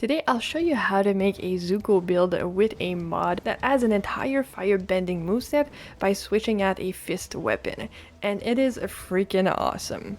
Today I'll show you how to make a Zuko build with a mod that adds an entire firebending moveset by switching out a fist weapon, and it is freaking awesome.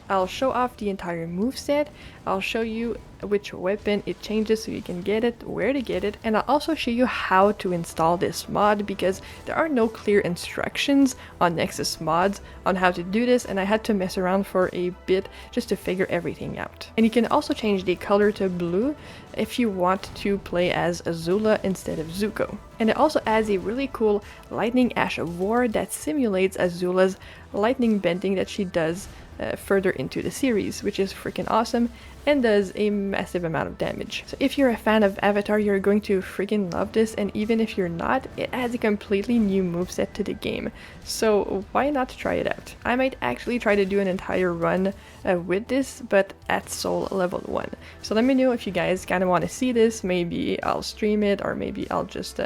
I'll show off the entire moveset, I'll show you which weapon it changes so you can get it, where to get it, and I'll also show you how to install this mod because there are no clear instructions on Nexus mods on how to do this, and I had to mess around for a bit just to figure everything out. And you can also change the color to blue if you want to play as Azula instead of Zuko. And it also adds a really cool lightning ash of war that simulates Azula's lightning bending that she does further into the series, which is freaking awesome and does a massive amount of damage. So if you're a fan of Avatar, you're going to freaking love this, and even if you're not, it adds a completely new moveset to the game, so why not try it out? I might actually try to do an entire run with this, but at Soul level 1. So let me know if you guys kind of want to see this. Maybe I'll stream it, or maybe I'll just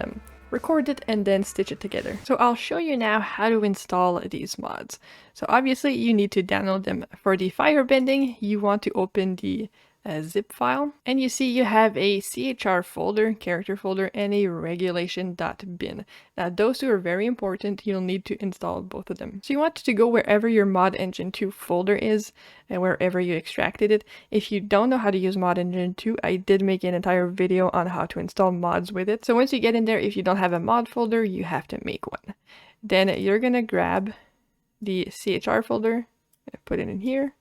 record it and then stitch it together. So I'll show you now how to install these mods. So obviously you need to download them. For the firebending, you want to open the zip file, and you see you have a CHR folder, character folder, and a regulation.bin. Now those two are very important. You'll need to install both of them. So you want to go wherever your mod engine 2 folder is and wherever you extracted it. If you don't know how to use mod engine 2, I did make an entire video on how to install mods with it. So once you get in there, if you don't have a mod folder, you have to make one. Then you're gonna grab the CHR folder, put it in here.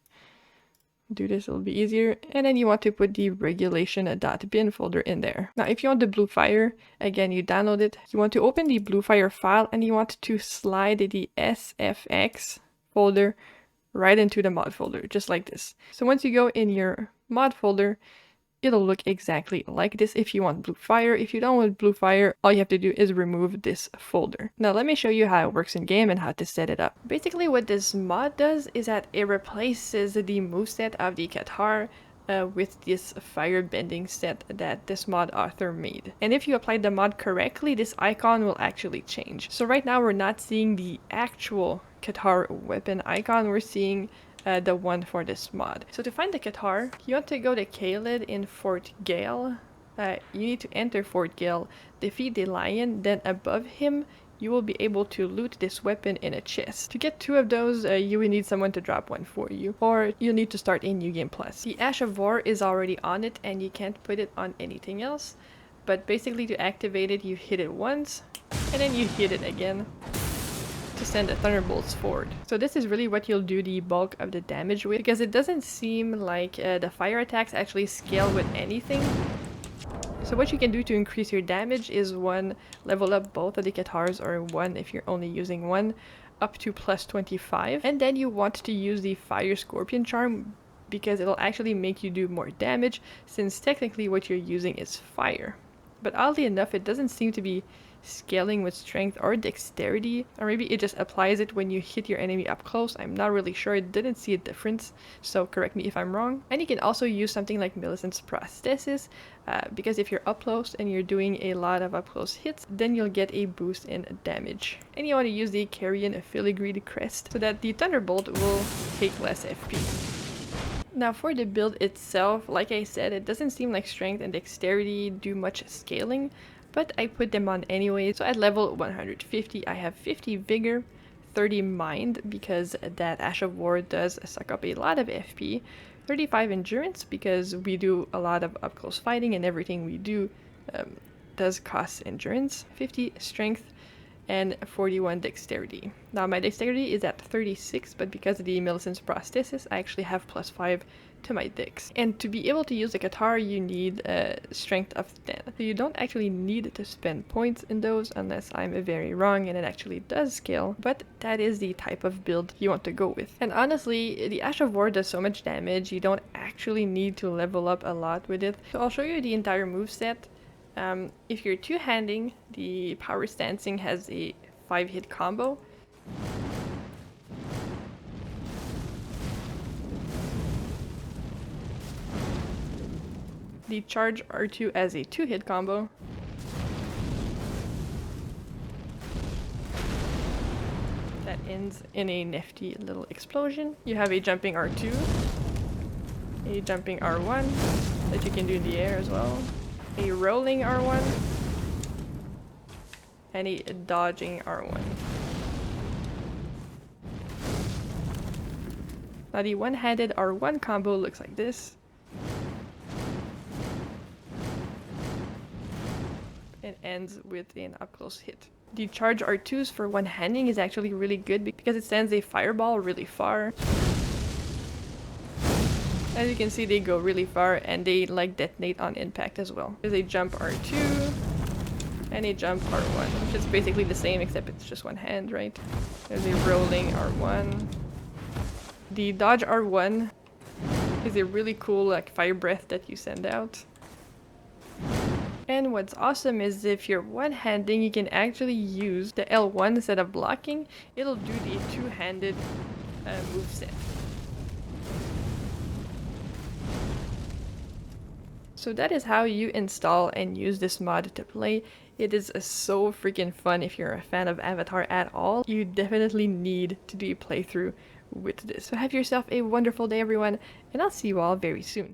Do this, it'll be easier, and then you want to put the regulation.bin folder in there. Now if you want the Blue Fire, again you download it, you want to open the Blue Fire file and you want to slide the SFX folder right into the mod folder, just like this. So once you go in your mod folder, it'll look exactly like this if you want Blue Fire. If you don't want Blue Fire, all you have to do is remove this folder. Now let me show you how it works in game and how to set it up. Basically what this mod does is that it replaces the moveset of the Katar with this firebending set that this mod author made. And if you apply the mod correctly, this icon will actually change. So right now we're not seeing the actual Katar weapon icon, we're seeing the one for this mod. So to find the Katar, you want to go to Kaled in Fort Gale. You need to enter Fort Gale, defeat the lion, then above him you will be able to loot this weapon in a chest. To get 2 of those, you will need someone to drop one for you, or you'll need to start a New Game Plus. The Ash of War is already on it and you can't put it on anything else, but basically to activate it you hit it once and then you hit it again to send the thunderbolts forward. So this is really what you'll do the bulk of the damage with, because it doesn't seem like the fire attacks actually scale with anything. So what you can do to increase your damage is 1, level up both of the Katars, or 1 if you're only using one, up to plus 25. And then you want to use the Fire Scorpion charm because it'll actually make you do more damage, since technically what you're using is fire. But oddly enough, it doesn't seem to be scaling with strength or dexterity, or maybe it just applies it when you hit your enemy up close. I'm not really sure, it didn't see a difference, so correct me if I'm wrong. And you can also use something like Millicent's prosthesis, because if you're up close and you're doing a lot of up close hits, then you'll get a boost in damage. And you want to use the Carrion Filigree crest so that the Thunderbolt will take less FP. Now for the build itself, like I said, it doesn't seem like strength and dexterity do much scaling, but I put them on anyway. So at level 150 I have 50 vigor, 30 mind because that Ash of War does suck up a lot of FP, 35 endurance because we do a lot of up close fighting and everything we do does cost endurance, 50 strength, and 41 dexterity. Now my dexterity is at 36, but because of the Millicent's prosthesis I actually have plus 5 to my dex. And to be able to use the Katar you need a strength of 10. So you don't actually need to spend points in those unless I'm very wrong and it actually does scale, but that is the type of build you want to go with. And honestly, the Ash of War does so much damage, you don't actually need to level up a lot with it. So I'll show you the entire moveset. If you're two-handing, the Power Stancing has a 5-hit combo. The Charge R2 as a 2-hit combo. That ends in a nifty little explosion. You have a Jumping R2, a Jumping R1, that you can do in the air as well. A rolling R1. And a dodging R1. Now the one-handed R1 combo looks like this. It ends with an up-close hit. The charge R2s for one-handing is actually really good because it sends a fireball really far. As you can see, they go really far and they like detonate on impact as well. There's a jump R2 and a jump R1, which is basically the same except it's just one hand, right? There's a rolling R1. The dodge R1 is a really cool like fire breath that you send out. And what's awesome is if you're one-handing, you can actually use the L1 instead of blocking. It'll do the two-handed moveset. So that is how you install and use this mod to play. It is so freaking fun if you're a fan of Avatar at all. You definitely need to do a playthrough with this. So have yourself a wonderful day, everyone, and I'll see you all very soon.